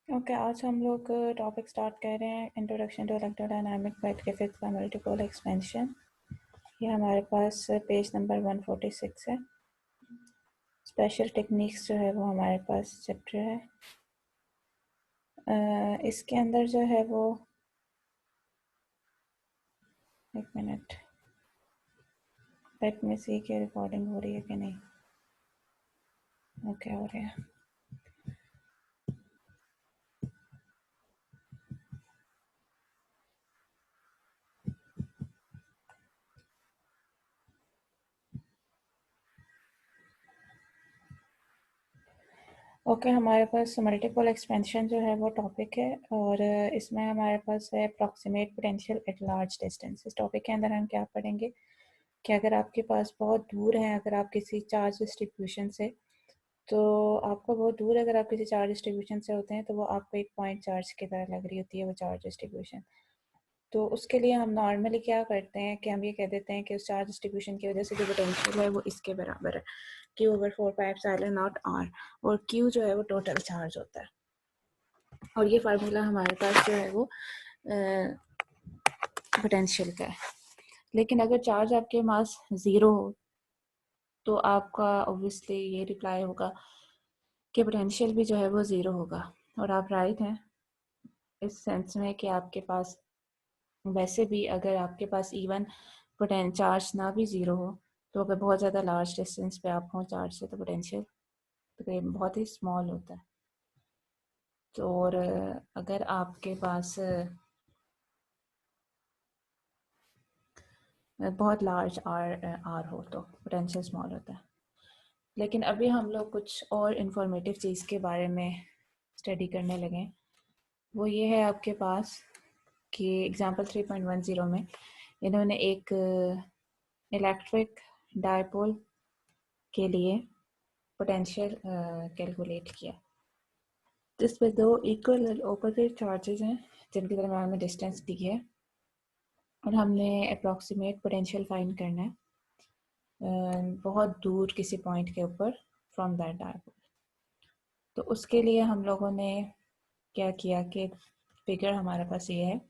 Okay, आज हम लोग टॉपिक स्टार्ट कर रहे हैं, introduction to electrodynamic by Griffith का मल्टीपोल एक्सपेंशन। ये हमारे पास पेज नंबर 146 है। स्पेशल टेक्निक्स जो है वो हमारे पास चैप्टर है। इसके अंदर जो है वो एक मिनट, लेट मी सी कि रिकॉर्डिंग हो रही है कि नहीं। ओके, हो रही है। ओके, हमारे पास मल्टीपल एक्सपेंशन जो है वो टॉपिक है, और इसमें हमारे पास है approximate potential at large distance. इस टॉपिक के अंदर हम क्या पढ़ेंगे कि अगर आपके पास बहुत दूर है, अगर आप किसी चार्ज डिस्ट्रीब्यूशन से, तो आपको बहुत दूर अगर आप किसी चार्ज डिस्ट्रीब्यूशन से होते हैं तो वो आपको एक पॉइंट चार्ज की तरह लग रही होती है वो चार्ज डिस्ट्रीब्यूशन। तो उसके लिए हम नॉर्मली क्या करते हैं कि हम ये कह देते हैं कि उस चार्ज डिस्ट्रीब्यूशन की वजह से जो पोटेंशियल है वो इसके बराबर है, Q ओवर 4πε0 R, और Q जो है वो टोटल चार्ज होता है। और ये फार्मूला हमारे पास जो है वो पोटेंशियल का है। लेकिन अगर चार्ज आपके पास ज़ीरो हो तो आपका ऑब्वियसली ये रिप्लाई होगा कि पोटेंशियल भी जो है वो ज़ीरो होगा। और आप राइट हैं इस सेंस में कि आपके पास वैसे भी अगर आपके पास इवन चार्ज ना भी ज़ीरो हो, तो अगर बहुत ज़्यादा लार्ज डिस्टेंस पे आप हों चार्ज से, तो पोटेंशियल तकरीबन बहुत ही स्मॉल होता है। तो और अगर आपके पास बहुत लार्ज आर हो तो पोटेंशियल स्मॉल होता है। लेकिन अभी हम लोग कुछ और इन्फॉर्मेटिव चीज़ के बारे में स्टडी करने लगे। वो ये है आपके पास कि एग्जाम्पल 3.10 में इन्होंने एक इलेक्ट्रिक डायपोल के लिए पोटेंशियल कैलकुलेट किया, जिसमें दो इक्वल एंड ऑपोजिट चार्जेस हैं जिनके दरम्यान में डिस्टेंस दी है, और हमने अप्रॉक्सीमेट पोटेंशियल फाइंड करना है बहुत दूर किसी पॉइंट के ऊपर फ्रॉम दैट डायपोल। तो उसके लिए हम लोगों ने क्या किया कि फिगर हमारे पास ये है,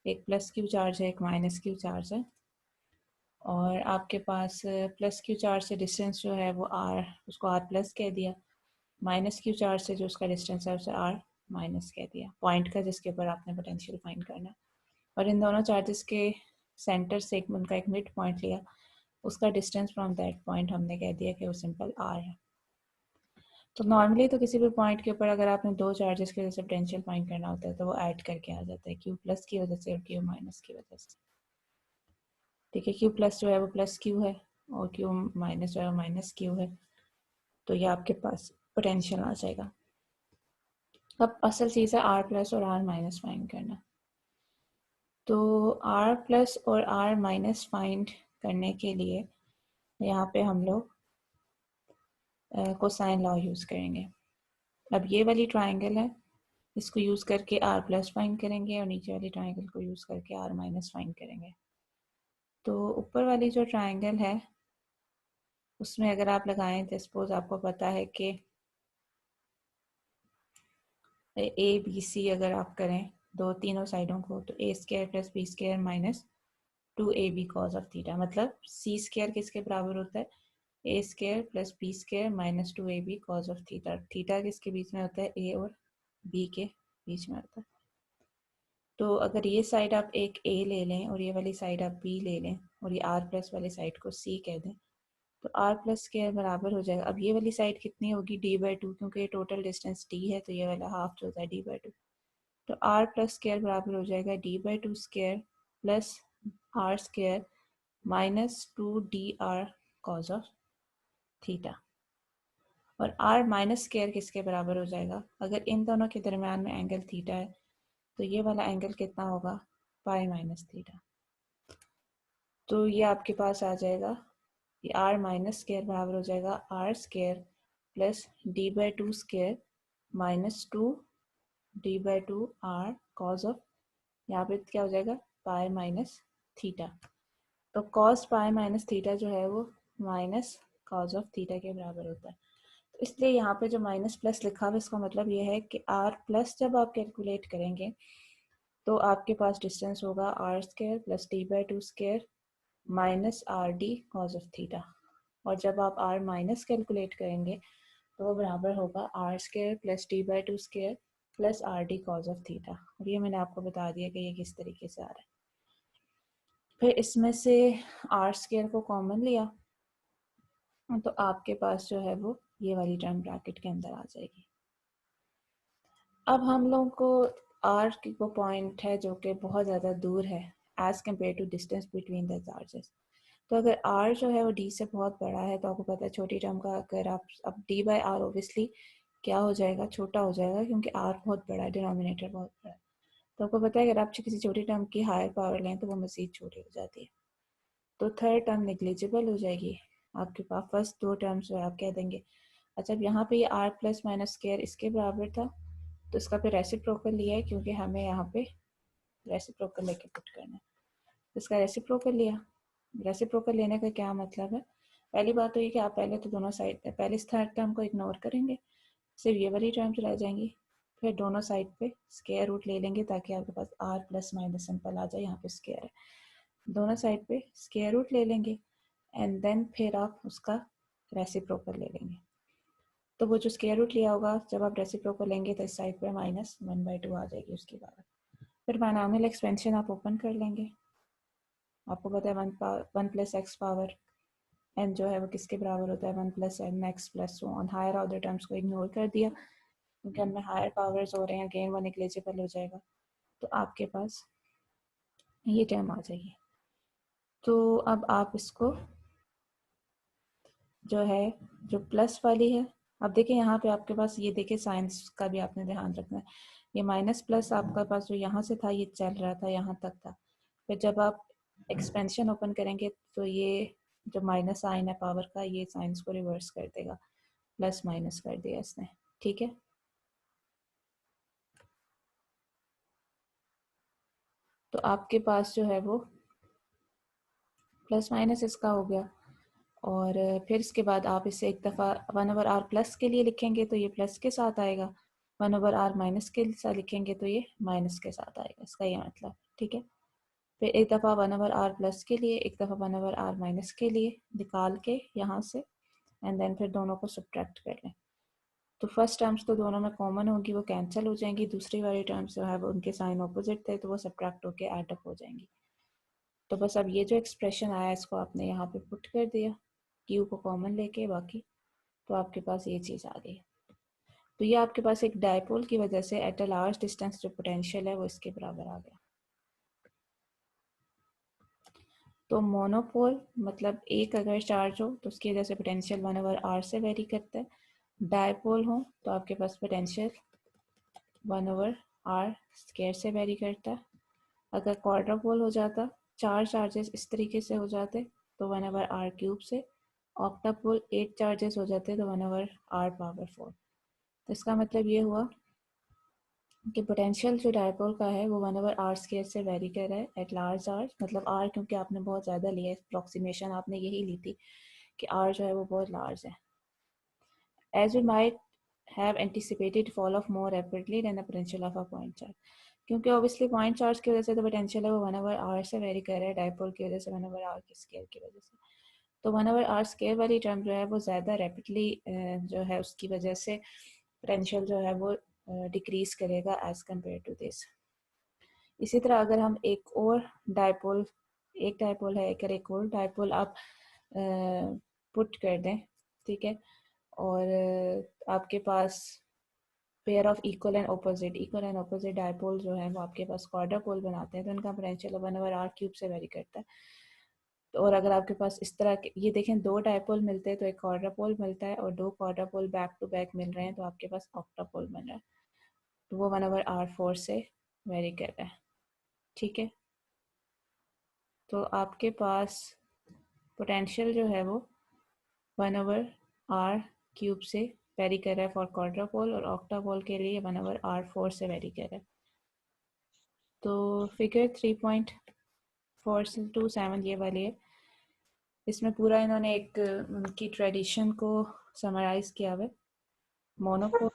एक प्लस क्यू चार्ज है, एक माइनस क्यू चार्ज है, और आपके पास प्लस क्यू चार्ज से डिस्टेंस जो है वो आर, उसको आर प्लस कह दिया। माइनस क्यू चार्ज से जो उसका डिस्टेंस है उसे आर माइनस कह दिया, पॉइंट का जिसके ऊपर आपने पोटेंशियल फाइंड करना है। और इन दोनों चार्जेस के सेंटर से उनका एक मिड पॉइंट लिया, उसका डिस्टेंस फ्रॉम दैट पॉइंट हमने कह दिया कि वो सिंपल आर है। तो नॉर्मली तो किसी भी पॉइंट के ऊपर अगर आपने दो चार्जेस की वजह से पोटेंशियल फाइंड करना होता है तो वो ऐड करके आ जाता है, क्यू प्लस की वजह से और क्यू माइनस की वजह से। ठीक है, क्यू प्लस जो है वो प्लस क्यू है और क्यू माइनस जो है वो माइनस क्यू है। तो ये आपके पास पोटेंशियल आ जाएगा। अब असल चीज़ है आर प्लस और आर माइनस फाइंड करना। तो आर प्लस और आर माइनस फाइंड करने के लिए यहाँ पे हम लोग कोसाइन लॉ यूज़ करेंगे। अब ये वाली ट्राइंगल है, इसको यूज़ करके आर प्लस फाइंड करेंगे, और नीचे वाली ट्राइंगल को यूज़ करके आर माइनस फाइंड करेंगे। तो ऊपर वाली जो ट्राइंगल है उसमें अगर आप लगाएं तो सपोज आपको पता है कि ए बी सी अगर आप करें दो तीनों साइडों को, तो A square plus B square minus 2ab cos of theta, मतलब सी स्क्वायर किसके बराबर होता है, A square plus B square minus 2ab cos of theta. Theta किसके बीच में होता है, ए और बी के बीच में होता है। तो अगर ये साइड आप एक ए ले लें और ये वाली साइड आप बी ले लें और ये आर प्लस वाली साइड को सी कह दें, तो आर प्लस स्क्वायर बराबर हो जाएगा। अब ये वाली साइड कितनी होगी, d/2, क्योंकि ये टोटल डिस्टेंस d है तो ये वाला हाफ जो होता है d/2। तो आर प्लस स्क्वायर बराबर हो जाएगा d/2 square plus r square minus 2dr cos of theta. और आर माइनस स्क्वायर किसके बराबर हो जाएगा, अगर इन दोनों के दरम्यान में एंगल थीटा है तो ये वाला एंगल कितना होगा, पाई माइनस थीटा। तो ये आपके पास आ जाएगा, ये आर माइनस स्क्वायर बराबर हो जाएगा r square plus d/2 square minus 2d/2 r cos of, यहाँ पे क्या हो जाएगा, पाई माइनस थीटा। तो कॉस पाई माइनस थीटा जो है वो माइनस कॉज ऑफ थीटा के बराबर होता है। इसलिए यहाँ पे जो माइनस प्लस लिखा हुआ इसका मतलब ये है कि आर प्लस जब आप कैलकुलेट करेंगे तो आपके पास डिस्टेंस होगा r square plus d by two square minus r d cos of theta. और जब आप आर माइनस कैलकुलेट करेंगे तो वो बराबर होगा r square plus d by two square plus r d cos of theta. और ये मैंने आपको बता दिया कि ये किस तरीके से आ रहा है। फिर इसमें से आर स्क्वायर को कॉमन लिया तो आपके पास जो है वो ये वाली टर्म ब्रैकेट के अंदर आ जाएगी। अब हम लोगों को आर की वो पॉइंट है जो कि बहुत ज़्यादा दूर है as compare to distance between the charges. तो अगर आर जो है वो डी से बहुत बड़ा है तो आपको पता है छोटी टर्म का अगर आप अब डी बाई आर ओबियसली क्या हो जाएगा, छोटा हो जाएगा, क्योंकि आर बहुत बड़ा है, डिनोमिनेटर बहुत बड़ा है। तो आपको पता है अगर आप किसी छोटी टर्म की हायर पावर लें तो वो मज़ीद छोटी हो जाती है। तो थर्ड टर्म निग्लिजिबल हो जाएगी। आपके पास फर्स्ट दो टर्म्स जो है आप कह देंगे अच्छा अब यहाँ पे ये आर प्लस माइनस स्क्वायर इसके बराबर था तो इसका फिर रेसिप्रोकल लिया है क्योंकि हमें यहाँ पे रेसिप्रोकल लेके पुट करना है। तो इसका रेसिप्रोकल लिया। रेसिप्रोकल लेने का क्या मतलब है? पहली बात तो ये कि आप पहले तो दोनों साइड पहले इस थर्ड टर्म को इग्नोर करेंगे, सिर्फ ये वाली टर्म्स रह जाएंगी। फिर दोनों साइड पे स्क्वायर रूट ले लेंगे ताकि आपके पास आर प्लस माइनस सिंपल आ जाए, यहाँ पे स्क्वायर है, दोनों साइड पे स्क्वायर रूट ले लेंगे एंड देन फिर आप उसका रेसिप्रोकल ले लेंगे। तो वो जो स्क्वायर रूट लिया होगा जब आप रेसिप्रोकल लेंगे तो इस साइड पे माइनस 1/2 आ जाएगी उसके बाद। फिर बायनॉमियल एक्सपेंशन आप ओपन कर लेंगे। आपको पता है one plus x power n जो है वो किसके बराबर होता है, one plus n x plus one. Higher order terms को इग्नोर कर दिया क्योंकि हमें हायर पावर्स हो रहे हैं, अगेन वन नेग्लिजिबल हो जाएगा। तो आपके पास ये टर्म आ जाएगी। तो अब आप इसको जो है जो प्लस वाली है, अब देखिए यहाँ पे आपके पास ये देखिए साइंस का भी आपने ध्यान रखना है। ये माइनस प्लस आपका पास जो यहाँ से था ये चल रहा था, यहाँ तक था। फिर जब आप एक्सपेंशन ओपन करेंगे तो ये जो माइनस साइन है पावर का ये साइंस को रिवर्स कर देगा, प्लस माइनस कर दिया इसने। ठीक है, तो आपके पास जो है वो प्लस माइनस इसका हो गया। और फिर इसके बाद आप इसे एक दफ़ा 1/r प्लस के लिए लिखेंगे तो ये प्लस के साथ आएगा, 1/r माइनस के साथ लिखेंगे तो ये माइनस के साथ आएगा, इसका ये मतलब। ठीक है, फिर एक दफ़ा 1/r प्लस के लिए, एक दफ़ा 1/r माइनस के लिए निकाल के यहाँ से एंड देन फिर दोनों को सब्ट्रैक्ट कर लें। तो फर्स्ट टर्म्स तो दोनों में कॉमन होगी, वो कैंसिल हो जाएंगी। दूसरी वाली टर्म्स जो है वो उनके साइन ऑपोजिट थे तो वो सब्ट्रैक्ट होके ऐड अप हो जाएंगी। तो बस अब ये जो एक्सप्रेशन आया इसको आपने यहाँ पे पुट कर दिया, क्यू को कॉमन लेके, बाकी तो आपके पास ये चीज़ आ गई। तो ये आपके पास एक डायपोल की वजह से एट अ लार्ज डिस्टेंस जो पोटेंशियल है वो इसके बराबर आ गया। तो मोनोपोल मतलब एक अगर चार्ज हो तो उसकी वजह से पोटेंशियल 1/r से वेरी करता है। डायपोल हो तो आपके पास पोटेंशियल 1/r स्क्वायर से वेरी करता है। अगर क्वाड्रापोल हो जाता, चार चार्जेस इस तरीके से हो जाते तो 1/r क्यूब से। ऑक्टापोल 8 चार्जेस हो जाते तो 1/r पावर 4। तो इसका मतलब ये हुआ कि पोटेंशियल जो डायपोल का है वो 1/r स्क्वायर से वेरी कर रहा है एट लार्ज चार्ज। मतलब r क्योंकि आपने बहुत ज़्यादा लिया है, अप्रॉक्सीमेशन आपने यही ली थी कि r जो है वो बहुत लार्ज है। As we might have anticipated fall off more rapidly than the potential of a point charge. क्योंकि ऑब्वियसली पॉइंट चार्ज की वजह से तो पोटेंशियल है वो 1/r से वेरी कर रहा है, डायपोल की वजह से 1/r के स्क्वायर की वजह से। तो 1/r स्क्वायर वाली टर्म जो है वो ज़्यादा रैपिडली जो है उसकी वजह से पोटेंशियल जो है वो डिक्रीज करेगा एज कम्पेयर टू दिस। इसी तरह अगर हम एक और डायपोल, एक डायपोल है अगर एक और डायपोल आप पुट कर दें, ठीक है, और आपके पास pair of equal and opposite dipole जो है वो आपके पास क्वाड्रापोल बनाते हैं तो उनका पोटेंशियल 1/r क्यूब से वेरी करता है। तो और अगर आपके पास इस तरह के ये देखें दो डायपोल मिलते हैं तो एक क्वाड्रापोल मिलता है, और दो क्वाड्रापोल बैक टू बैक मिल रहे हैं तो आपके पास ऑक्टापोल बन रहा है। तो वो 1/r4 से वेरी कर रहा है। ठीक है, तो आपके पास पोटेंशियल जो है वो 1/r क्यूब से वेरी कर रहा है फॉर क्वाड्रापोल, और ऑक्टापोल के लिए 1/r4 से वेरी कर रहा है। तो फिगर 3.427 ये वाली है, इसमें पूरा इन्होंने एक उनकी ट्रेडिशन को समराइज़ किया हुआ है। Monopole,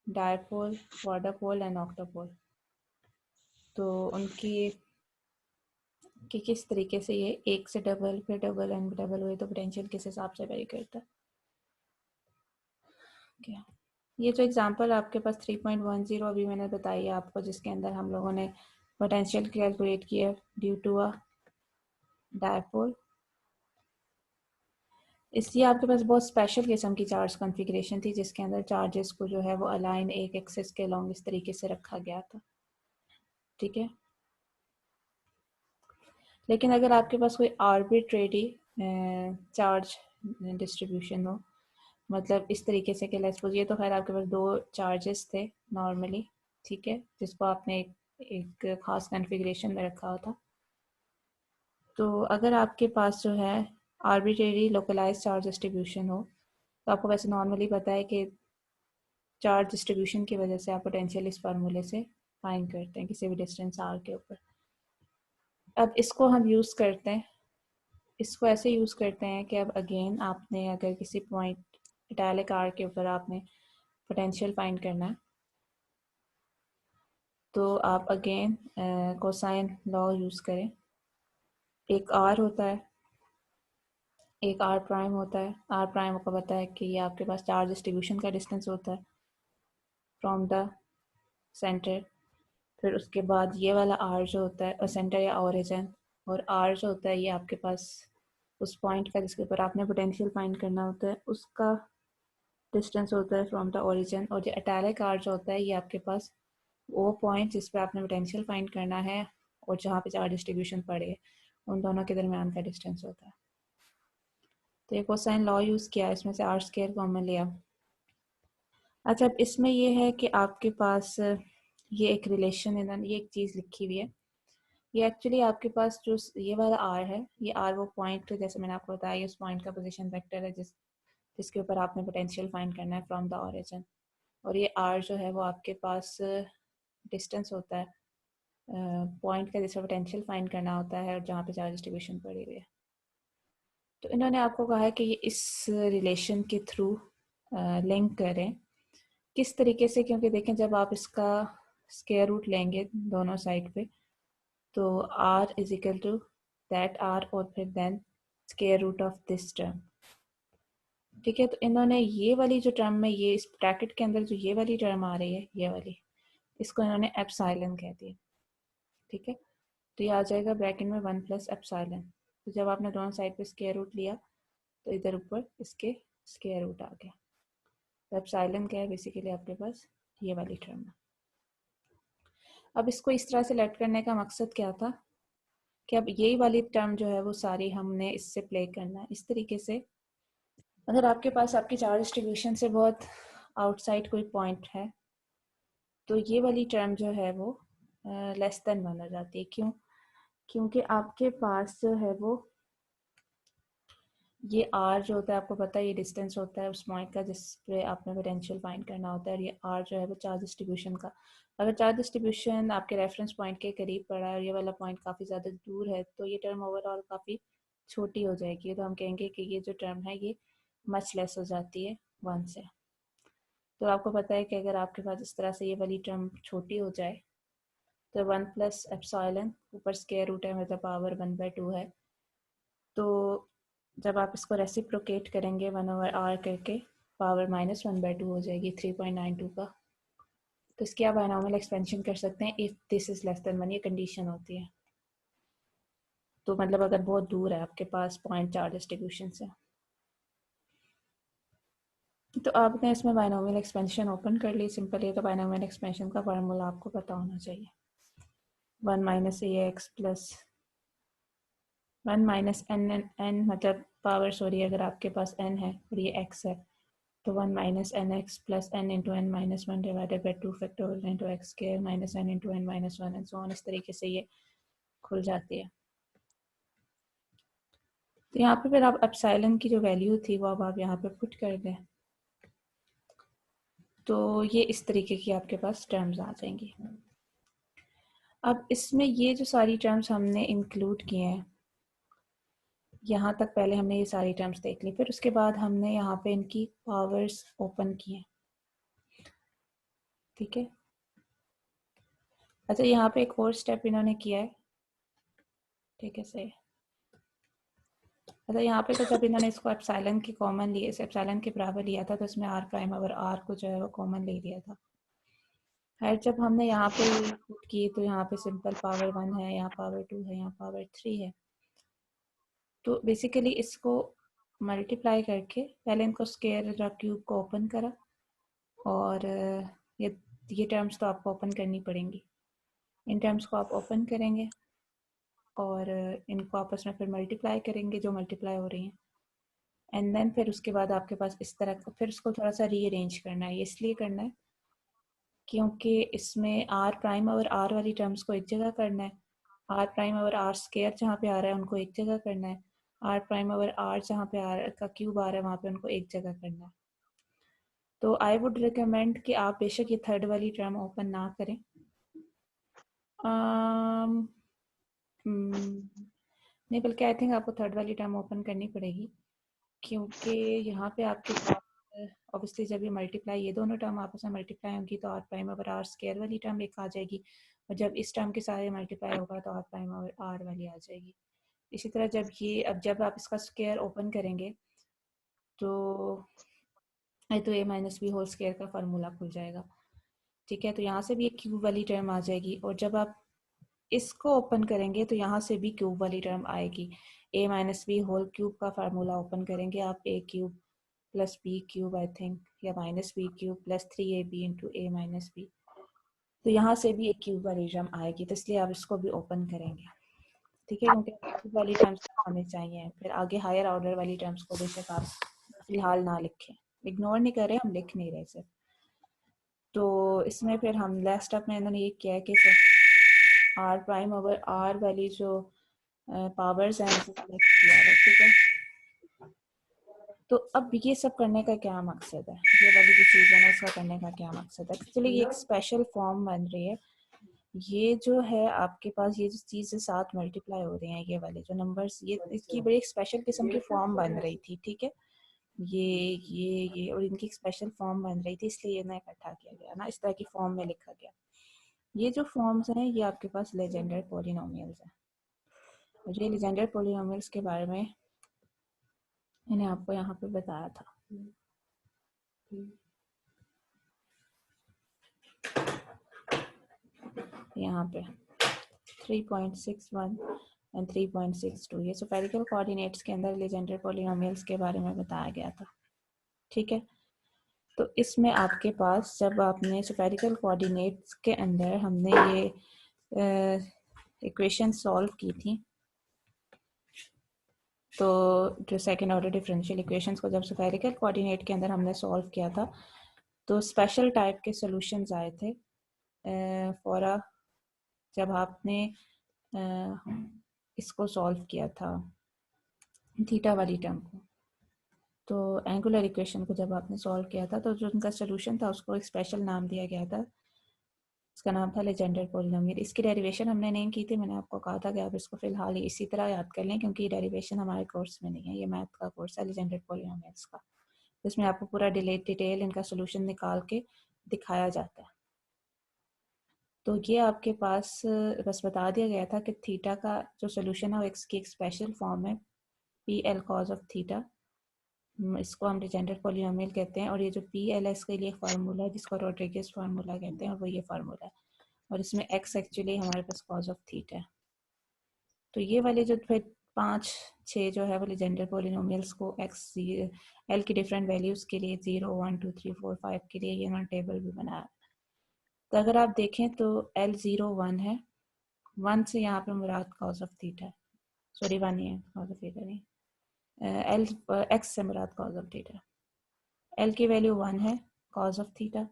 dipole, quadrupole and octopole. तो उनकी कि किस तरीके से ये एक से डबल फिर डबल एंड डबल हुए तो पोटेंशियल किस हिसाब से वेरी करता है। क्या ये जो एग्जांपल आपके पास 3.10 अभी मैंने बताई है आपको, जिसके अंदर हम लोगों ने पोटेंशियल कैलकुलेट किया ड्यू टू अ डायपोल, इसलिए आपके पास बहुत स्पेशल किस्म की चार्ज कॉन्फ़िगरेशन थी जिसके अंदर चार्जेस को जो है वो अलाइन एक एक्सिस के अलॉन्ग इस तरीके से रखा गया था। ठीक है, लेकिन अगर आपके पास कोई आर्बिट्रेरी चार्ज डिस्ट्रीब्यूशन हो, मतलब इस तरीके से कि लेट्स सपोज ये तो खैर आपके पास दो चार्जेस थे नॉर्मली, ठीक है, जिसको आपने एक खास कॉन्फ़िगरेशन में रखा था। तो अगर आपके पास जो है आर्बिट्रेरी लोकलाइज चार्ज डिस्ट्रीब्यूशन हो, तो आपको वैसे नॉर्मली पता है कि चार्ज डिस्ट्रीब्यूशन की वजह से आप पोटेंशियल इस फार्मूले से फाइंड करते हैं किसी भी डिस्टेंस आर के ऊपर। अब इसको हम यूज़ करते हैं, इसको ऐसे यूज़ करते हैं कि अब अगेन आपने अगर किसी पॉइंट इटैलिक आर के ऊपर आपने पोटेंशियल फाइंड करना है, तो आप अगेन कोसाइन लॉ यूज़ करें। एक आर होता है, एक आर प्राइम होता है। आर प्राइम को पता है कि ये आपके पास चार्ज डिस्ट्रीब्यूशन का डिस्टेंस होता है फ्रॉम द सेंटर। फिर उसके बाद ये वाला आर जो होता है सेंटर या ओरिजिन, और आर जो होता है ये आपके पास उस पॉइंट का जिसके ऊपर आपने पोटेंशियल फाइंड करना होता है उसका डिस्टेंस होता है फ्रॉम द ओरिजिन। और जो इटैलिक आर जो होता है ये आपके पास वो पॉइंट जिस पे आपने पोटेंशियल फाइंड करना है और जहाँ पे चार्ज डिस्ट्रीब्यूशन पड़े उन दोनों के दरमियान का डिस्टेंस होता है। तो ये कोसाइन लॉ यूज़ किया, इसमें से आर स्क्वायर कॉमन लिया। अच्छा, अब इसमें ये है कि आपके पास ये एक रिलेशन है, ये एक चीज़ लिखी हुई है। ये एक्चुअली आपके पास जो ये वाला आर है, ये आर वो पॉइंट जैसे मैंने आपको बताया उस पॉइंट का पोजीशन वेक्टर है जिसके ऊपर आपने पोटेंशियल फाइंड करना है फ्रॉम द ओरिजिन। और ये आर जो है वो आपके पास डिस्टेंस होता है पॉइंट का जिसका पोटेंशियल फाइंड करना होता है और जहाँ पे चार्ज डिस्ट्रीब्यूशन पड़ी हुई है। तो इन्होंने आपको कहा है कि ये इस रिलेशन के थ्रू लिंक करें। किस तरीके से, क्योंकि देखें जब आप इसका स्क्वायर रूट लेंगे दोनों साइड पे तो r is equal to that r और फिर then square root of this term. ठीक है, तो इन्होंने ये वाली जो टर्म में ये इस ब्रैकेट के अंदर जो ये वाली टर्म आ रही है ये वाली, इसको इन्होंने एप्सिलॉन कह दिया। ठीक है, तो ये आ जाएगा ब्रैकेट में 1 प्लस एप्सिलॉन। तो जब आपने दोनों साइड पे स्क्वायर रूट लिया तो इधर ऊपर इसके स्क्वायर रूट आ गया। तो एप्सिलॉन क्या है, बेसिकली आपके पास ये वाली टर्म है। अब इसको इस तरह से लेट करने का मकसद क्या था कि अब यही वाली टर्म जो है वो सारी हमने इससे प्ले करना है इस तरीके से। अगर आपके पास आपकी चार्ज डिस्ट्रीब्यूशन से बहुत आउटसाइड कोई पॉइंट है तो ये वाली टर्म जो है वो लेस देन 1 हो जाती है। क्यों? क्योंकि आपके पास जो है वो ये आर जो होता है आपको पता है ये डिस्टेंस होता है उस पॉइंट का जिस पे आपने पोटेंशियल फाइंड करना होता है, और ये आर जो है वो चार्ज डिस्ट्रीब्यूशन का। अगर चार्ज डिस्ट्रीब्यूशन आपके रेफरेंस पॉइंट के करीब पड़ा है और ये वाला पॉइंट काफ़ी ज़्यादा दूर है तो ये टर्म ओवरऑल काफ़ी छोटी हो जाएगी। तो हम कहेंगे कि ये जो टर्म है ये मच लेस हो जाती है 1 से। तो आपको पता है कि अगर आपके पास इस तरह से ये वाली टर्म छोटी हो जाए तो 1 प्लस एप्सिलॉन ऊपर स्क्वायर रूट है मतलब पावर 1/2 है। तो जब आप इसको रेसिप्रोकेट करेंगे 1/r करके पावर -1/2 हो जाएगी 3.92 का। तो इसकी आप बायनॉमियल एक्सपेंशन कर सकते हैं if this is less than 1, ये कंडीशन होती है। तो मतलब अगर बहुत दूर है आपके पास पॉइंट चार्ज डिस्ट्रीब्यूशन से, तो आपने इसमें बायनॉमियल एक्सपेंशन ओपन कर ली सिंपल। ये तो बायनॉमियल एक्सपेंशन का फार्मूला आपको पता होना चाहिए। 1 माइनस ए एक्स प्लस 1 माइनस एन मतलब पावर सॉरी अगर आपके पास n है और ये x है तो 1 minus n x plus n into n minus one divided by 2 factorial into x square minus n into n minus one and so on. इस तरीके से ये खुल जाती है। तो यहाँ पे फिर आप एप्सिलॉन की जो वैल्यू थी वो अब आप यहाँ पे पुट कर दें तो ये इस तरीके की आपके पास टर्म्स आ जाएंगी। अब इसमें ये जो सारी टर्म्स हमने इंक्लूड किए हैं यहाँ तक, पहले हमने ये सारी टर्म्स देख ली, फिर उसके बाद हमने यहाँ पे इनकी पावर्स ओपन किए। ठीक है। अच्छा, यहाँ पे एक और स्टेप इन्होंने किया है, ठीक है सही। अच्छा, यहाँ पे तो जब इन्होंने इसको एप्सिलॉन की कॉमन लिए, एप्सिलॉन के बराबर लिया था, तो इसमें आर प्राइम और आर को जो है वो कॉमन ले लिया था। खैर, जब हमने यहाँ पे पुट की तो यहाँ पे सिंपल पावर 1 है, यहाँ पावर 2 है, यहाँ पावर 3 है। तो बेसिकली इसको मल्टीप्लाई करके पहले इनको स्क्वायर क्यूब को ओपन करा, और ये टर्म्स तो आपको ओपन करनी पड़ेंगी। इन टर्म्स को आप ओपन करेंगे और इनको आपस में फिर मल्टीप्लाई करेंगे, जो मल्टीप्लाई हो रही हैं, एंड देन फिर उसके बाद आपके पास इस तरह का, फिर इसको थोड़ा सा रीअरेंज करना है। ये इसलिए करना है क्योंकि इसमें आर प्राइम और आर वाली टर्म्स को एक जगह करना है, आर प्राइम और आर स्क्वायर जहाँ पे आ रहा है उनको एक जगह करना है, आर प्राइम और आर जहाँ पे आर का क्यूब आ रहा है वहाँ पे उनको एक जगह करना है। तो आई वुड रिकमेंड कि आप बेशक ये थर्ड वाली टर्म ओपन ना करें। नहीं, बल्कि आई थिंक आपको थर्ड वाली टर्म ओपन करनी पड़ेगी, क्योंकि यहाँ पे आपके पास ऑब्वियसली जब ये मल्टीप्लाई, ये दोनों टर्म आपस में मल्टीप्लाई होंगी तो आर प्राइम और आर स्क्वायर वाली टर्म एक आ जाएगी, और जब इस टर्म के सारे मल्टीप्लाई होगा तो आर प्राइम और आर वाली आ जाएगी। इसी तरह जब आप इसका स्क्वायर ओपन करेंगे तो ए माइनस बी होल स्क्वायर का फार्मूला खुल जाएगा। ठीक है, तो यहाँ से भी एक क्यूब वाली टर्म आ जाएगी, और जब आप इसको ओपन करेंगे तो यहाँ से भी क्यूब वाली टर्म आएगी। A minus B whole cube का फार्मूला ओपन करेंगे आप, A cube plus B cube I think, या minus B cube plus 3ab into A minus B. तो यहाँ से भी एक क्यूब वाली टर्म आएगी, तो इसलिए आप इसको भी ओपन करेंगे। ठीक है, क्योंकि क्यूब वाली टर्म्स हमें चाहिए। फिर आगे हायर ऑर्डर वाली टर्म्स को बेशक आप फिलहाल ना लिखें, इग्नोर नहीं कर रहे, हम लिख नहीं रहे सिर्फ। तो इसमें फिर हम लास्ट स्टेप में इन्होंने ये किया है कि आर प्राइम ओवर आर वाली जो पावर्स हैं उसे सेलेक्ट किया है। ठीक है, तो अब ये सब करने का क्या मकसद है, ये वाली जो चीज़ है ना इसका करने का क्या मकसद है? एक्चुअली ये एक स्पेशल फॉर्म बन रही है। ये जो है आपके पास, ये जो चीज़ें साथ मल्टीप्लाई हो रही हैं, ये वाले जो नंबर्स, ये इसकी बड़ी एक स्पेशल किस्म की फॉर्म बन रही थी। ठीक है, ये और इनकी एक स्पेशल फॉर्म बन रही थी, इसलिए ये ना इकट्ठा किया गया ना, इस तरह की फॉर्म में लिखा गया। ये जो फॉर्म्स हैं ये आपके पास लेजेंडर पॉलिनोमियल्स हैं, और ये लेजेंडर पॉलिनोमियल्स के बारे में मैंने आपको यहाँ पे बताया था। यहाँ पे 3.61 एंड 3.62 ये स्फेरिकल कोऑर्डिनेट्स के अंदर लेजेंडर पॉलिनोमियल्स के बारे में बताया गया था। ठीक है, तो इसमें आपके पास जब आपने स्फेरिकल कोऑर्डिनेट्स के अंदर हमने ये इक्वेशन सॉल्व की थी, तो जो सेकेंड ऑर्डर डिफरेंशियल इक्वेशंस को जब स्फेरिकल कोऑर्डिनेट के अंदर हमने सॉल्व किया था तो स्पेशल टाइप के सॉल्यूशंस आए थे फॉर जब आपने इसको सॉल्व किया था थीटा वाली टर्म को। तो एंगुलर इक्वेशन को जब आपने सॉल्व किया था तो जो उनका सोल्यूशन था उसको एक स्पेशल नाम दिया गया था, इसका नाम था लेजेंडर पॉलिनोमियल। इसकी डेरिवेशन हमने नहीं की थी, मैंने आपको कहा था कि आप इसको फिलहाल इसी तरह याद कर लें, क्योंकि डेरिवेशन हमारे कोर्स में नहीं है, ये मैथ का कोर्स है लेजेंडर पॉलिनोमियल्स का, जिसमें आपको पूरा डिटेल इनका सोल्यूशन निकाल के दिखाया जाता है। तो ये आपके पास बस बता दिया गया था कि थीटा का जो सोल्यूशन है वो एक्स की एक स्पेशल फॉर्म है, P L cause of theta, इसको हम लेजेंडर पॉलिनोमियल कहते हैं। और ये जो पी एल है इसके लिए एक फार्मूला है जिसको रोड्रिगेज फार्मूला कहते हैं, और वो ये फार्मूला है, और इसमें एक्स एक्चुअली हमारे पास कॉज ऑफ थीटा है। तो ये वाले जो फिर 5-6 जो है वो लेजेंडर पॉलिनोमियल्स को एक्स एल की डिफरेंट वैल्यूज़ के लिए 0, 1, 2, 3, 4, 5 के लिए ये उन्होंने टेबल भी बनाया। तो अगर आप देखें तो L0 1 है, 1 से यहाँ पे मुराद कॉज ऑफ थीटा है, सॉरी 1 ही है, कॉज ऑफ थीटा नहीं, एल एक्स से मुराद कॉज ऑफ थीटा। एल की वैल्यू 1 है, कॉज ऑफ थीटा,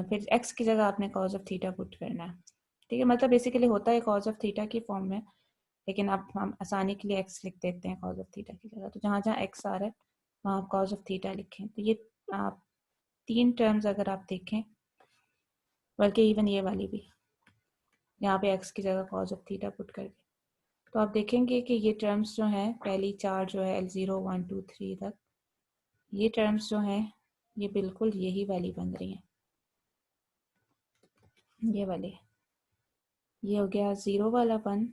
फिर एक्स की जगह आपने कॉज ऑफ थीटा पुट करना है। ठीक है, मतलब बेसिकली होता है कॉज ऑफ थीटा की फॉर्म में, लेकिन आप हम आसानी के लिए एक्स लिख देते हैं कॉज ऑफ थीटा की जगह। तो जहाँ जहाँ एक्स आ रहा है वहाँ आप कॉज ऑफ थीटा लिखें। तो ये आप 3 टर्म्स अगर आप देखें, बल्कि इवन ये वाली भी, यहाँ पे एक्स की जगह कॉज ऑफ थीटा पुट करके, तो आप देखेंगे कि ये टर्म्स जो हैं, पहली 4 जो है L0, 1, 2, 3 तक, ये टर्म्स जो हैं ये बिल्कुल यही वाली बन रही हैं। ये वाली, ये हो गया 0 वाला 1,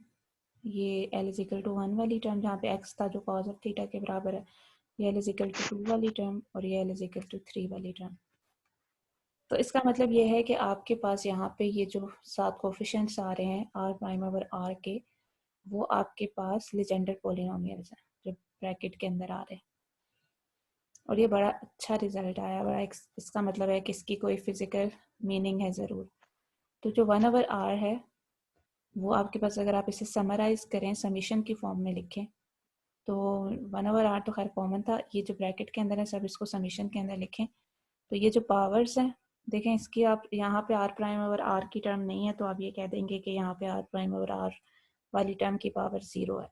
ये L इज इक्वल टू 1 वाली टर्म जहाँ पे x था जो cos ऑफ थीटा के बराबर है, ये L इज इक्वल टू 2 वाली टर्म, और ये L इज इक्वल टू 3 वाली टर्म। तो इसका मतलब ये है कि आपके पास यहाँ पे ये जो 7 कोफिशिएंट्स आ रहे हैं r प्राइम ओवर r के, वो आपके पास लीजेंडर पॉलिनोमियल्स हैं जो ब्रैकेट के अंदर आ रहे हैं। और ये बड़ा अच्छा रिजल्ट आया, बड़ा इसका मतलब है कि इसकी कोई फिजिकल मीनिंग है ज़रूर। तो जो 1 ओवर r है वो आपके पास, अगर आप इसे समराइज करें, समीशन की फॉर्म में लिखें, तो 1 ओवर r तो खैर कॉमन था, ये जो ब्रैकेट के अंदर है सब इसको समीशन के अंदर लिखें। तो ये जो पावर्स हैं देखें, इसकी आप यहाँ पे r प्राइम ओवर r की टर्म नहीं है, तो आप ये कह देंगे कि यहाँ पे r प्राइम ओवर r वाली टर्म की पावर 0 है।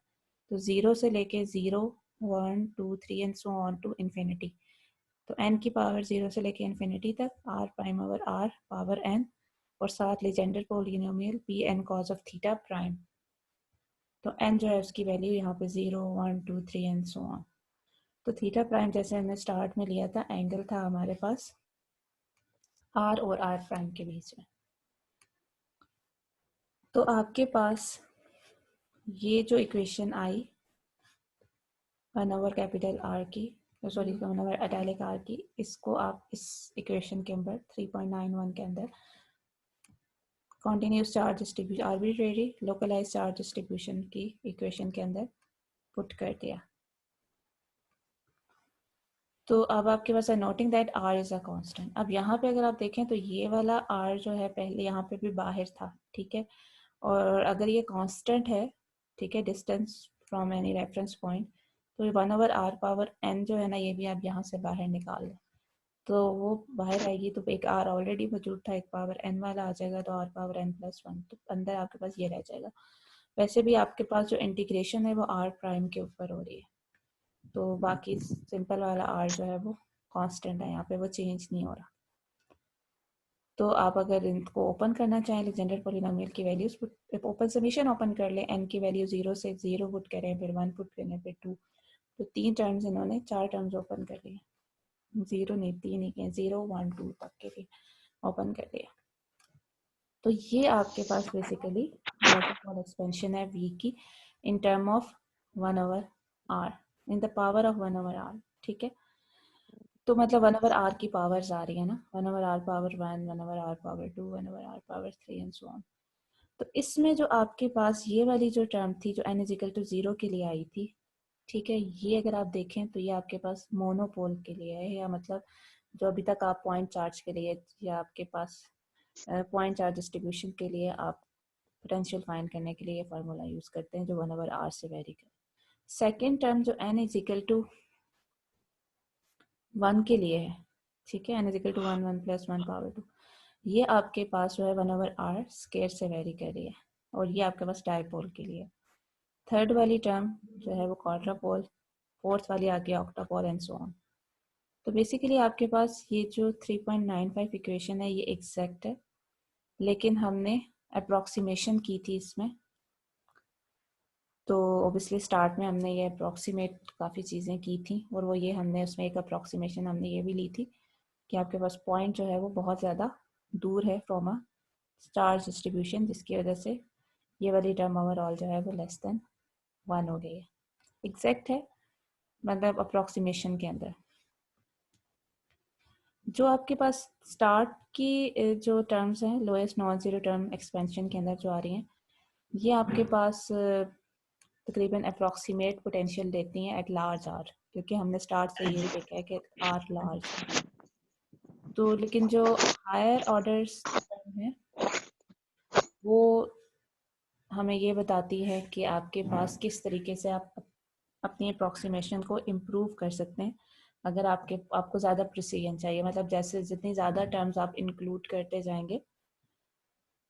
तो 0 से लेके 0, 1, 2, 3 and so on to infinity. तो n की पावर 0 से लेके इन्फिनिटी तक r prime over r power n, और साथ Legendre polynomial P n cos of theta prime. तो n जो है उसकी वैल्यू यहाँ पे 0, 1, 2, 3 एंड सो ऑन। तो थीटा प्राइम जैसे हमने स्टार्ट में लिया था, एंगल था हमारे पास r और r प्राइम के बीच में। तो आपके पास ये जो इक्वेशन आई 1 ओवर कैपिटल R की, सॉरी 1 ओवर इटैलिक R की, इसको आप इस इक्वेशन के अंदर 3.91 के अंदर continuous charge distribution, arbitrary localise charge distribution की इक्वेशन के अंदर पुट कर दिया। तो अब आपके पास है noting that r is a constant. अब यहाँ पे अगर आप देखें तो ये वाला r जो है पहले यहाँ पे भी बाहर था, ठीक है, और अगर ये कांस्टेंट है, ठीक है, distance from any reference point, तो ये 1 ओवर r पावर n जो है ना, ये भी आप यहाँ से बाहर निकाल लें, तो वो बाहर आएगी। तो एक r ऑलरेडी मौजूद था, एक पावर n वाला आ जाएगा, तो r पावर n प्लस 1, तो अंदर आपके पास ये रह जाएगा। वैसे भी आपके पास जो इंटीग्रेशन है वो r प्राइम के ऊपर हो रही है, तो बाकी सिंपल वाला r जो है वो कांस्टेंट है, यहाँ पे वो चेंज नहीं हो रहा। तो आप अगर इनको ओपन करना चाहें लीजेंडर पॉलिनोमियल की वैल्यूज, ओपन समीशन ओपन कर लें, n की वैल्यू 0 से 0 पुट करें, फिर 1 पुट करें, फिर 2, तो 3 टर्म्स इन्होंने 4 टर्म्स ओपन कर लिए, 0 नहीं 3 ही किए, 0, 1, 2 तक के लिए ओपन कर लिया। तो ये आपके पास बेसिकली वॉटरफॉल एक्सपेंशन है v की in term of 1 over r in the power of 1 over r, ठीक है। तो मतलब 1 ओवर r की पावर्स आ रही है ना, 1 over r power 1, 1 over r power 2, 1 over r power 3 and so on. तो इसमें जो आपके पास ये वाली जो टर्म थी जो n इज इक्वल टू 0 के लिए आई थी, ठीक है, ये अगर आप देखें तो ये आपके पास मोनोपोल के लिए है, या मतलब जो अभी तक आप पॉइंट चार्ज के लिए या आपके पास पॉइंट चार्ज डिस्ट्रीब्यूशन के लिए आप पोटेंशियल फाइंड करने के लिए ये फार्मूला यूज करते हैं जो 1 ओवर r से वेरी करे। सेकेंड टर्म जो n इज इक्वल टू 1 के लिए है, ठीक है, n is equal to 1, 1 plus 1 power 2, ये आपके पास जो है 1 ओवर r स्क्वायर से वेरी कर रही है, और ये आपके पास डायपोल के लिए। थर्ड वाली टर्म जो है वो क्वाड्रापोल, फोर्थ वाली आ गई ऑक्टापोल एंड सो ऑन। तो बेसिकली आपके पास ये जो 3.95 इक्वेशन है ये एग्जैक्ट है, लेकिन हमने अप्रॉक्सीमेशन की थी इसमें, तो ओबियसली स्टार्ट में हमने ये अप्रॉक्सीमेट काफ़ी चीज़ें की थी, और वो ये हमने उसमें एक अप्रॉक्सीमेशन हमने ये भी ली थी कि आपके पास पॉइंट जो है वो बहुत ज़्यादा दूर है फ्रॉम अ चार्ज डिस्ट्रीब्यूशन, जिसकी वजह से ये वाली टर्म ओवरऑल जो है वो लेस देन 1 हो गई है। एग्जैक्ट है मतलब अप्रॉक्सीमेशन के अंदर। जो आपके पास स्टार्ट की जो टर्म्स हैं lowest non zero term expansion के अंदर जो आ रही हैं, ये आपके पास तकरीबन अप्रॉक्सीमेट पोटेंशियल देती हैं एट लार्ज आर, क्योंकि हमने स्टार्ट से यही देखा है कि आर लार्ज है। तो लेकिन जो हायर ऑर्डर्स की टर्म है वो हमें ये बताती है कि आपके पास किस तरीके से आप अपनी अप्रॉक्सीमेशन को इम्प्रूव कर सकते हैं। अगर आपको ज़्यादा प्रिसीजन चाहिए, मतलब जैसे जितनी ज़्यादा टर्म्स आप इंक्लूड करते जाएंगे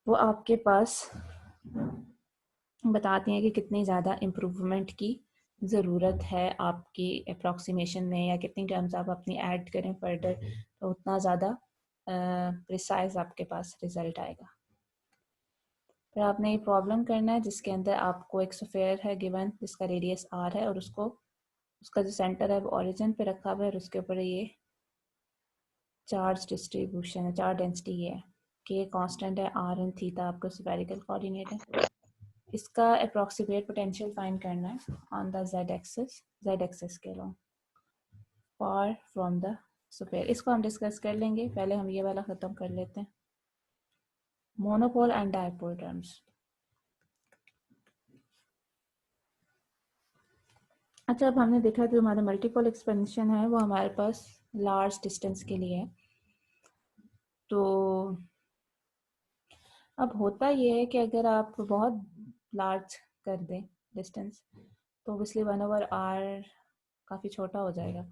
वो आपके पास बताती हैं कि कितनी ज़्यादा इम्प्रूवमेंट की ज़रूरत है आपकी अप्रॉक्सीमेशन में, या कितनी टर्म्स आप अपनी ऐड करें फर्दर तो उतना ज़्यादा प्रिसाइज आपके पास रिजल्ट आएगा। फिर आपने ये प्रॉब्लम करना है जिसके अंदर आपको एक स्फीयर है गिवन जिसका रेडियस r है, और उसका जो सेंटर है वो ओरिजिन पे रखा हुआ है, और उसके ऊपर ये चार्ज डिस्ट्रीब्यूशन है, चार्ज डेंसिटी ये है के कांस्टेंट है r एंड थीटा आपको स्फेरिकल कोऑर्डिनेट है। इसका अप्रॉक्सीमेट पोटेंशियल फाइंड करना है ऑन द z एक्सिस के long far from the sphere. इसको हम डिस्कस कर लेंगे, पहले हम ये वाला ख़त्म कर लेते हैं, मोनोपोल एंड डायपोल टर्म्स। अच्छा, अब हमने देखा जो हमारा मल्टीपोल एक्सपेंशन है वो हमारे पास लार्ज डिस्टेंस के लिए है। तो अब होता ये है कि अगर आप बहुत लार्ज कर दें डिस्टेंस तो ऑब्वियसली 1/r काफ़ी छोटा हो जाएगा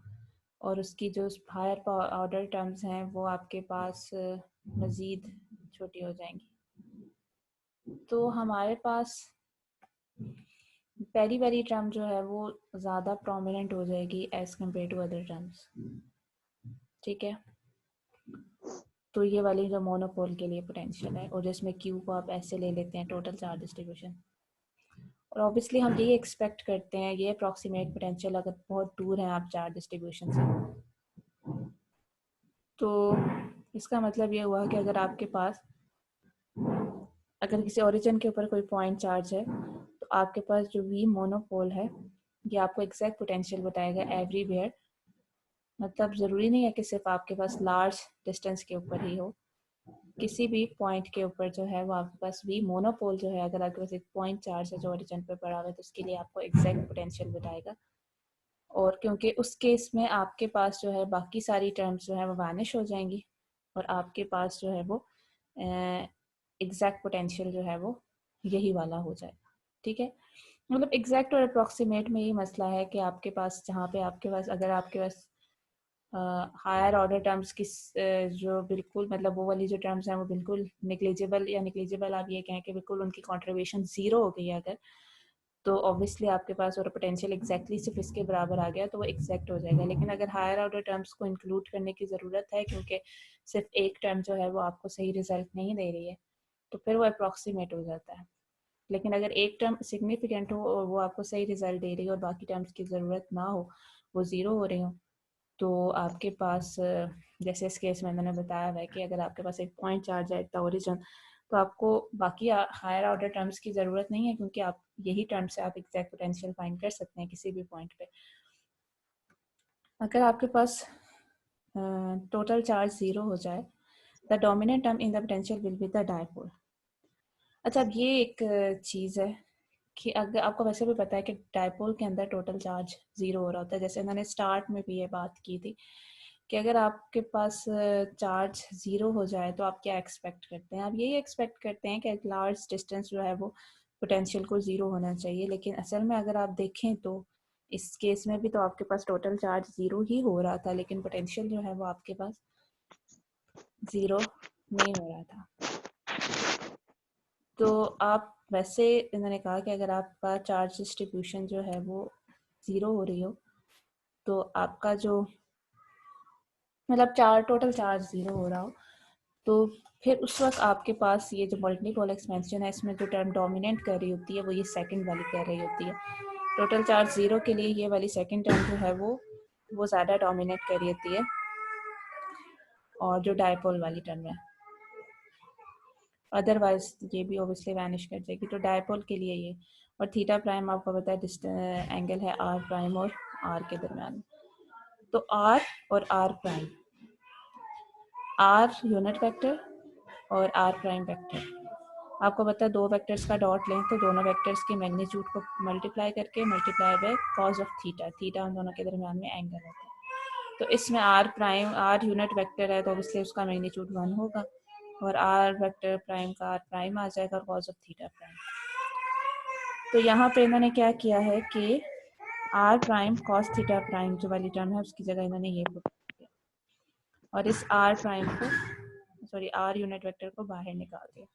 और उसकी जो हायर ऑर्डर टर्म्स हैं वो आपके पास मज़ीद छोटी हो जाएंगी। तो हमारे पास पहली वाली टर्म जो है वो ज़्यादा प्रोमिनेंट हो जाएगी as compare to other terms. ठीक है, तो ये वाली जो मोनोपोल के लिए पोटेंशियल है और जिसमें क्यू को आप ऐसे ले लेते हैं टोटल चार्ज डिस्ट्रीब्यूशन, और ऑब्वियसली हम ये एक्सपेक्ट करते हैं ये अप्रॉक्सीमेट पोटेंशियल अगर बहुत दूर हैं आप चार्ज डिस्ट्रीब्यूशन से, तो इसका मतलब ये हुआ कि अगर आपके पास अगर किसी ओरिजिन के ऊपर कोई पॉइंट चार्ज है तो आपके पास जो वी मोनोपोल है ये आपको एग्जैक्ट पोटेंशियल बताएगा एवरीवेयर। मतलब ज़रूरी नहीं है कि सिर्फ आपके पास लार्ज डिस्टेंस के ऊपर ही हो, किसी भी पॉइंट के ऊपर जो है वो आपके पास वी मोनोपोल जो है, अगर आपके पास एक पॉइंट चार्ज है जो ओरिजिन पे पड़ा हुआ है तो उसके लिए आपको एग्जैक्ट पोटेंशियल बताएगा। और क्योंकि उस केस में आपके पास जो है बाकी सारी टर्म्स जो है वो वानिश हो जाएंगी और आपके पास जो है वो एग्जैक्ट पोटेंशियल जो है वो यही वाला हो जाएगा। ठीक है, मतलब एग्जैक्ट और अप्रॉक्सीमेट में ये मसला है कि आपके पास जहाँ पे आपके पास अगर आपके पास हायर ऑर्डर टर्म्स की जो बिल्कुल मतलब वो वाली जो टर्म्स हैं वो बिल्कुल निग्लिजिबल या निग्लिजिबल आप ये कहें कि बिल्कुल उनकी कॉन्ट्रीब्यूशन ज़ीरो हो गई है अगर, तो ऑब्वियसली आपके पास और पोटेंशियल एग्जैक्टली सिर्फ इसके बराबर आ गया तो वो एग्जैक्ट हो जाएगा। लेकिन अगर हायर ऑर्डर टर्म्स को इंक्लूड करने की ज़रूरत है क्योंकि सिर्फ एक टर्म जो है वो आपको सही रिजल्ट नहीं दे रही है तो फिर वो अप्रॉक्सीमेट हो जाता है। लेकिन अगर एक टर्म सिग्निफिकेंट हो और वो आपको सही रिजल्ट दे रही है और बाकी टर्म्स की ज़रूरत ना हो, वो ज़ीरो हो रही हो, तो आपके पास जैसे इस केस में मैंने बताया है कि अगर आपके पास एक पॉइंट चार्ज है एट द ओरिजिन तो आपको बाकी हायर ऑर्डर टर्म्स की ज़रूरत नहीं है क्योंकि आप यही टर्म से आप एग्जैक्ट पोटेंशियल फाइंड कर सकते हैं किसी भी पॉइंट पे। अगर आपके पास टोटल चार्ज ज़ीरो हो जाए, the dominant term in the potential will be the dipole. अच्छा, अब ये एक चीज़ है कि अगर आपको वैसे भी पता है कि डायपोल के अंदर टोटल चार्ज ज़ीरो हो रहा होता है, जैसे मैंने स्टार्ट में भी ये बात की थी कि अगर आपके पास चार्ज ज़ीरो हो जाए तो आप क्या एक्सपेक्ट करते हैं, आप यही एक्सपेक्ट करते हैं कि एक लार्ज डिस्टेंस जो है वो पोटेंशियल को ज़ीरो होना चाहिए। लेकिन असल में अगर आप देखें तो इस केस में भी तो आपके पास टोटल चार्ज ज़ीरो ही हो रहा था लेकिन पोटेंशियल जो है वो आपके पास ज़ीरो नहीं हो रहा था। तो आप वैसे इन्होंने कहा कि अगर आपका चार्ज डिस्ट्रीब्यूशन जो है वो ज़ीरो हो रही हो तो आपका जो मतलब टोटल चार्ज ज़ीरो हो रहा हो तो फिर उस वक्त आपके पास ये जो मल्टीपोल एक्सपेंशन है इसमें जो टर्म डोमिनेट कर रही होती है वो ये सेकंड वाली कर रही होती है। टोटल चार्ज ज़ीरो के लिए ये वाली सेकंड टर्म जो है वो ज़्यादा डोमिनेट कर रही होती है और जो डायपोल वाली टर्म है अदरवाइज ये भी ओबियसली वैनिश कर जाएगी। तो डायपोल के लिए ये, और थीटा प्राइम आपको पता है एंगल है आर प्राइम और आर के दरमियान। तो आर और r prime, r unit vector और आर प्राइम वेक्टर, आपको पता है दो वेक्टर्स का डॉट लें तो दोनों वेक्टर्स के मैग्नीट्यूड को मल्टीप्लाई करके multiply by cause of theta, theta उन दोनों के दरमियान में एंगल होता है। तो इसमें r prime, r unit vector है तो ऑब्वियसली उसका मैग्नीट्यूड 1 होगा और आर वेक्टर प्राइम का आर प्राइम आ जाएगा और कॉज ऑफ थीटा प्राइम। तो यहाँ पे इन्होंने क्या किया है कि r prime cos theta prime जो वाली टर्म है उसकी जगह इन्होंने ये पुट किया और इस आर प्राइम को सॉरी आर यूनिट वेक्टर को बाहर निकाल दिया।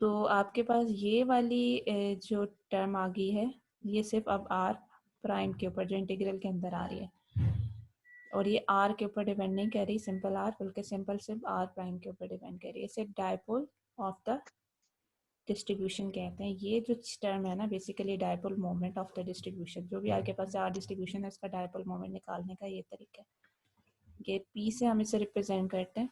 तो आपके पास ये वाली जो टर्म आ गई है ये सिर्फ अब आर प्राइम के ऊपर जो इंटीग्रल के अंदर आ रही है और ये आर के ऊपर डिपेंड नहीं कर रही सिंपल आर, बल्कि सिंपल सिर्फ आर प्राइम के ऊपर डिपेंड कर रही है। इसे डायपोल ऑफ द डिस्ट्रीब्यूशन कहते हैं। ये जो टर्म है ना basically dipole moment of the distribution, जो भी आपके पास आर डिस्ट्रीब्यूशन है उसका डायपोल मोमेंट निकालने का ये तरीका है। ये पी से हम इसे रिप्रेजेंट करते हैं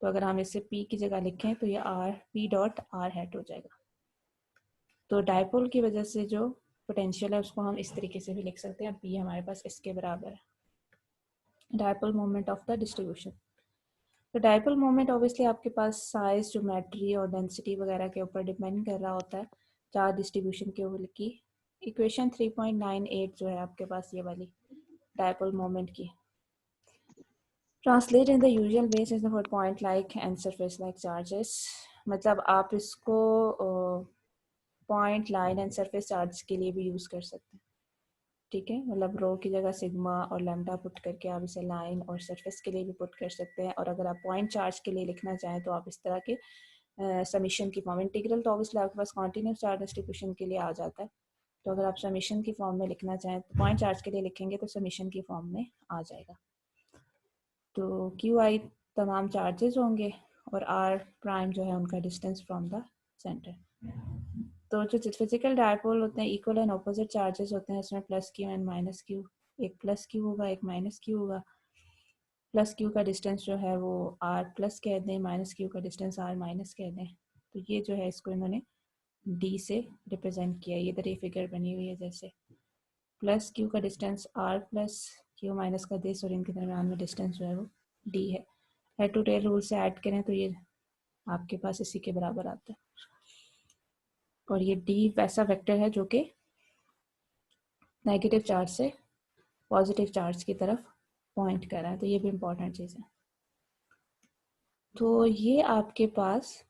तो अगर हम इसे P की जगह लिखें तो ये R P dot R hat हो जाएगा। तो डायपोल की वजह से जो पोटेंशियल है उसको हम इस तरीके से भी लिख सकते हैं, P हमारे पास इसके बराबर है, dipole moment of the distribution. तो डायपोल मोमेंट ऑब्वियसली आपके पास साइज, ज्योमेट्री और डेंसिटी वगैरह के ऊपर डिपेंड कर रहा होता है, चार्ज डिस्ट्रीब्यूशन के ऊपर की। इक्वेशन 3.98 जो है आपके पास ये वाली डायपोल मोमेंट की, translate in the usual base is for point like and surface like charges. मतलब आप इसको point, line and surface charge के लिए भी यूज़ कर सकते हैं, ठीक है। मतलब रो की जगह सिग्मा और लैम्डा पुट करके आप इसे लाइन और सरफेस के लिए भी पुट कर सकते हैं। और अगर आप पॉइंट चार्ज के लिए लिखना चाहें तो आप इस तरह के समीशन की फॉर्म, इंटीग्रल तो ऑब्वियसली आपके पास कॉन्टिन्यूस चार्ज डिस्ट्रीब्यूशन के लिए आ जाता है, तो अगर आप समीशन की फॉर्म में लिखना चाहें तो पॉइंट चार्ज के लिए लिखेंगे तो समीशन की फॉर्म में आ जाएगा। तो क्यू आई तमाम चार्जेस होंगे और आर प्राइम जो है उनका डिस्टेंस फ्रॉम द सेंटर। तो जो फिजिकल डायपोल होते हैं इक्वल एंड ऑपोजिट चार्जेस होते हैं, इसमें plus Q and minus Q, एक प्लस क्यू होगा एक माइनस क्यू होगा। प्लस क्यू का डिस्टेंस जो है वो आर प्लस कह दें, माइनस क्यू का डिस्टेंस आर माइनस कह दें। तो ये जो है इसको इन्होंने डी से रिप्रेजेंट किया, ये इधर ये फिगर बनी हुई है जैसे प्लस क्यू का distance r plus q minus का दिस, और इनके दरम्यान में डिस्टेंस जो है वो डी है। हेड टू टेल रूल से ऐड करें तो ये आपके पास इसी के बराबर आता है। और ये डी वैसा वेक्टर है जो कि नेगेटिव चार्ज से पॉजिटिव चार्ज की तरफ पॉइंट कर रहा है, तो ये भी इम्पोर्टेंट चीज़ है। तो ये आपके पास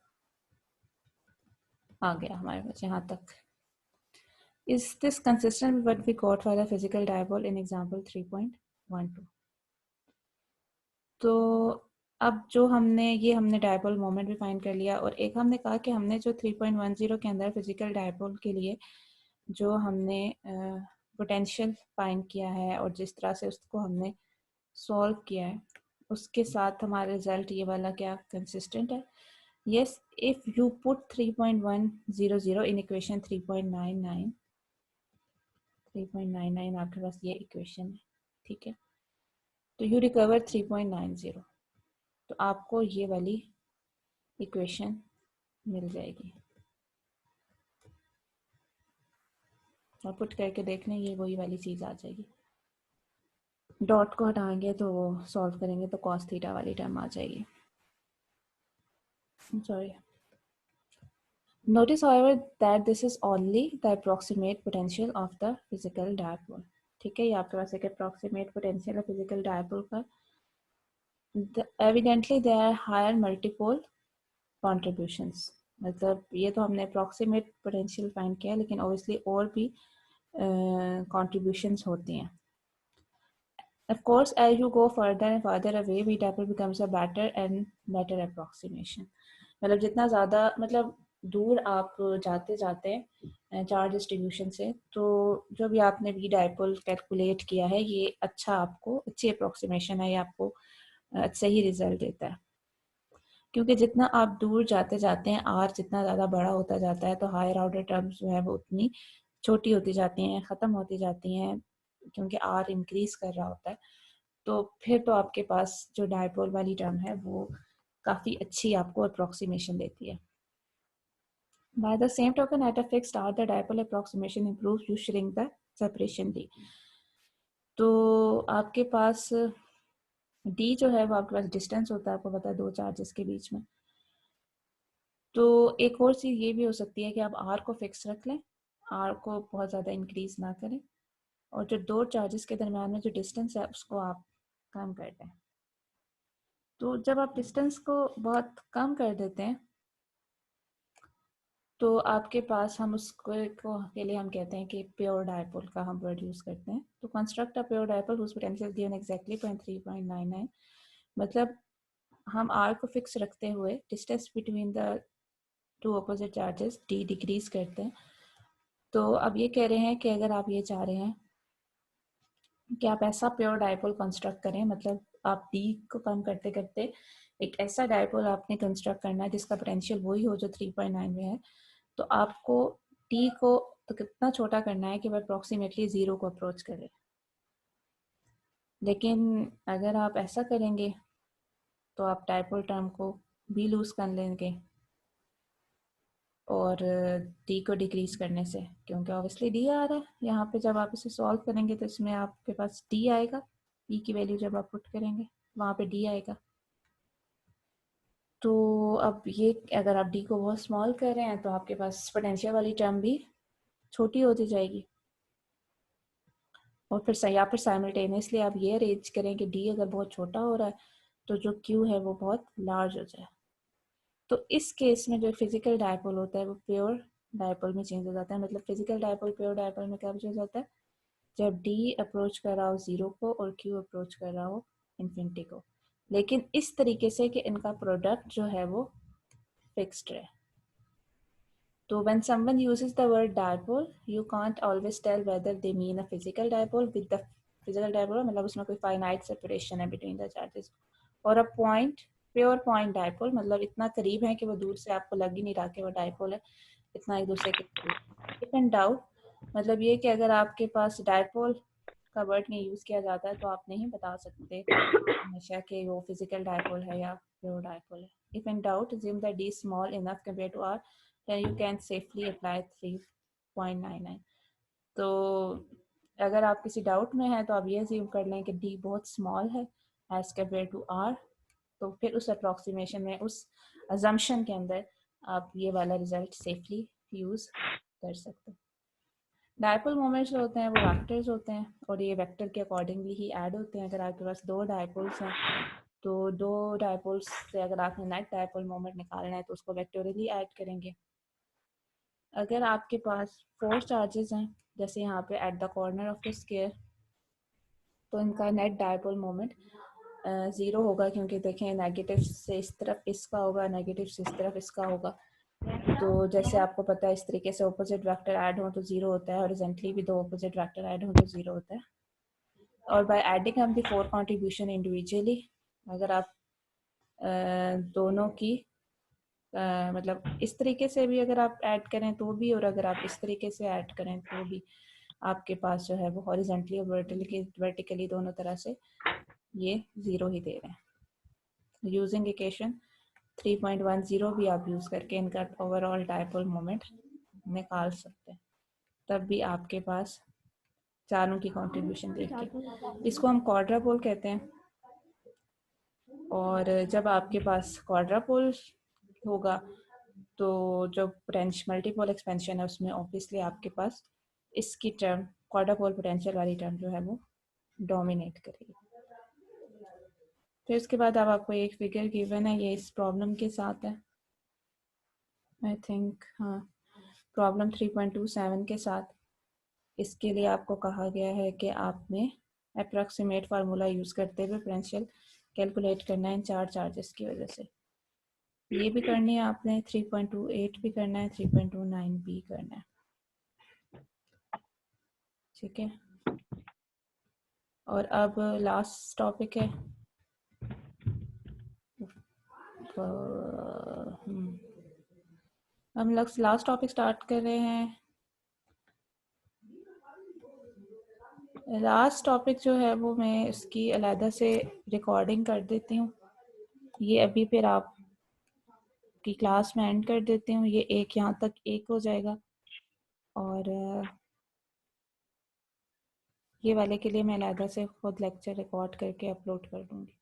आ गया हमारे पास यहाँ तक। Is this consistent with what we got for the physical dipole in example 3.12? तो अब जो हमने डायपोल मोमेंट भी फाइंड कर लिया, और एक हमने कहा कि हमने जो 3.10 के अंदर फिजिकल डायपोल के लिए जो हमने पोटेंशियल फाइंड किया है और जिस तरह से उसको हमने सॉल्व किया है उसके साथ हमारा रिजल्ट ये वाला क्या कंसिस्टेंट है? Yes, if you put 3.100 in equation 3.99 आपके पास ये इक्वेशन है, ठीक है। तो you recover 3.90, तो आपको ये वाली इक्वेशन मिल जाएगी। और पुट करके देख लें, ये वही वाली चीज़ आ जाएगी। डॉट को हटाएंगे तो सॉल्व करेंगे तो cos थीटा वाली टर्म आ जाएगी। Sorry, notice however that this is only the approximate potential of the physical dipole, ठीक है। ये आपके पास एक approximate potential है physical dipole का। evidently there are higher multiple contributions, मतलब ये तो हमने approximate potential find किया लेकिन obviously और भी contributions होती हैं। Of course, as you go further and further away, V dipole becomes a better and better approximation. मतलब जितना ज़्यादा मतलब दूर आप जाते जाते हैं चार्ज डिस्ट्रीब्यूशन से, तो जो भी आपने वी डायपोल कैलकुलेट किया है ये अच्छा, आपको अच्छी अप्रोक्सीमेशन है, ये आपको सही रिजल्ट देता है। क्योंकि जितना आप दूर जाते जाते हैं आर जितना ज़्यादा बड़ा होता जाता है तो हायर ऑर्डर टर्म्स जो है वो उतनी छोटी होती जाती हैं, ख़त्म होती जाती हैं, क्योंकि आर इंक्रीज कर रहा होता है। तो फिर तो आपके पास जो डायपोल वाली टर्म है वो काफ़ी अच्छी आपको अप्रोक्सीमेशन देती है। By the same token, at a fixed r, the dipole approximation improves, you shrink the separation d. तो आपके पास d जो है वो आपके पास डिस्टेंस होता है, आपको पता है दो चार्जेस के बीच में। तो एक और चीज़ ये भी हो सकती है कि आप r को फिक्स रख लें, r को बहुत ज़्यादा इंक्रीज ना करें, और जो दो चार्जेस के दरम्यान में जो डिस्टेंस है उसको आप कम कर दें। तो जब आप डिस्टेंस को बहुत कम कर देते हैं तो आपके पास हम उसको के लिए हम कहते हैं कि प्योर डायपोल का हम वर्ड यूज़ करते हैं। तो construct a pure dipole whose potential given exactly 0.3.99, मतलब हम आर को फिक्स रखते हुए distance between the two opposite charges d decrease करते हैं। तो अब ये कह रहे हैं कि अगर आप ये चाह रहे हैं कि आप ऐसा प्योर डायपोल कंस्ट्रक्ट करें, मतलब आप डी को कम करते करते एक ऐसा डायपोल आपने कंस्ट्रक्ट करना है जिसका पोटेंशियल वही हो जो 3.9 में है, तो आपको टी को तो कितना छोटा करना है कि वह अप्रॉक्सीमेटली ज़ीरो को अप्रोच करे। लेकिन अगर आप ऐसा करेंगे तो आप डायपोल टर्म को भी लूज़ कर लेंगे और डी को डिक्रीज करने से, क्योंकि ऑब्वियसली डी आ रहा है यहाँ पे। जब आप इसे सॉल्व करेंगे तो इसमें आपके पास डी आएगा, ई की वैल्यू जब आप पुट करेंगे वहाँ पे डी आएगा। तो अब ये अगर आप डी को बहुत स्मॉल कर रहे हैं तो आपके पास पोटेंशियल वाली टर्म भी छोटी होती जाएगी। और फिर यहाँ पर साइमल्टेनियसली आप ये अरेंज करें कि डी अगर बहुत छोटा हो रहा है तो जो क्यू है वो बहुत लार्ज हो जाए। तो इस केस में जो फिजिकल डायपोल होता है वो प्योर डायपोल में चेंज हो जाता है। मतलब फिजिकल डायपोल प्योर डायपोल में कब चेंज होता है? जब डी अप्रोच कर रहा हो जीरो को और क्यू अप्रोच कर रहा हो इन्फिनिटी को, लेकिन इस तरीके से कि इनका प्रोडक्ट जो है वो फिक्स्ड है। So when someone uses the word dipole, you can't always tell whether they mean a physical dipole with the physical dipole, मतलब उसमें कोई finite separation है between the charges, और a point pure point dipole, मतलब इतना करीब है कि वो दूर से आपको लग ही नहीं रहा कि वो dipole है, इतना एक दूसरे के करीब। If in doubt, मतलब ये कि अगर आपके पास dipole का वर्ड नहीं यूज किया जाता है तो आप नहीं बता सकते हमेशा कि वो फिजिकल डायपोल है या प्योर डायपोल है। If in doubt, assume that D is small enough compared to R, then you can safely apply 3.99। तो अगर आप किसी डाउट में हैं तो आप ये अज्यूम कर लें कि D बहुत स्मॉल है एज कम्पेयर टू R, तो फिर उस अप्रॉक्सीमेशन में, उस अजम्पशन के अंदर आप ये वाला रिजल्ट सेफली यूज़ कर सकते हैं। डायपोल मोमेंट्स जो होते हैं वो वेक्टर्स होते हैं और ये वेक्टर के अकॉर्डिंगली ही ऐड होते हैं। अगर आपके पास दो डायपोल्स हैं तो दो डायपोल्स से अगर आपने नेट डायपोल मोमेंट निकालना है तो उसको वेक्टोरियली ऐड करेंगे। अगर आपके पास 4 चार्जेस हैं जैसे यहाँ पे at the corner of the square, तो इनका नेट डायपोल मोमेंट 0 होगा, क्योंकि देखें नेगेटिव से इस तरफ इसका होगा, नेगेटिव से इस तरफ इसका होगा। तो जैसे आपको पता है इस तरीके से ऑपोजिट वेक्टर ऐड हो तो 0 होता है, हॉरिजॉन्टली भी दो ऑपोजिट वेक्टर ऐड हो तो 0 होता है। और by adding up the 4 contribution individually, अगर आप दोनों की मतलब इस तरीके से भी अगर आप ऐड करें तो भी, और अगर आप इस तरीके से ऐड करें तो भी आपके पास जो है वो हॉरिजॉन्टली और वर्टिकली दोनों तरह से ये 0 ही दे रहे हैं। यूजिंग इक्वेशन 3.10 भी आप यूज़ करके इनका ओवरऑल डायपोल मोमेंट निकाल सकते हैं। तब भी आपके पास चारों की कंट्रीब्यूशन देखिए, इसको हम क्वाड्रापोल कहते हैं। और जब आपके पास क्वाड्रापोल होगा तो जो मल्टीपोल एक्सपेंशन है उसमें ऑब्वियसली आपके पास इसकी टर्म क्वाड्रापोल पोटेंशियल वाली टर्म जो है वो डोमिनेट करेगी। फिर इसके बाद अब आपको एक फिगर गिवन है, ये इस प्रॉब्लम के साथ है आई थिंक, हाँ, प्रॉब्लम 3.27 के साथ। इसके लिए आपको कहा गया है कि आपने अप्रॉक्सीमेट फार्मूला यूज़ करते हुए पोटेंशियल कैलकुलेट करना है इन 4 चार्जेस की वजह से। ये भी करनी है आपने, 3.28 भी करना है, 3.29 भी करना है, ठीक है। और अब लास्ट टॉपिक है, हम लास्ट टॉपिक स्टार्ट कर रहे हैं। लास्ट टॉपिक जो है वो मैं इसकी अलहदा से रिकॉर्डिंग कर देती हूँ, ये अभी फिर आप की क्लास में एंड कर देती हूँ। ये एक यहाँ तक एक हो जाएगा और ये वाले के लिए मैं अलहदा से खुद लेक्चर रिकॉर्ड करके अपलोड कर दूँगी।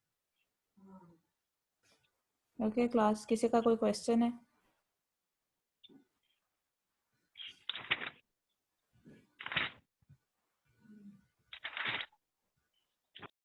ओके क्लास, किसी का कोई क्वेश्चन है?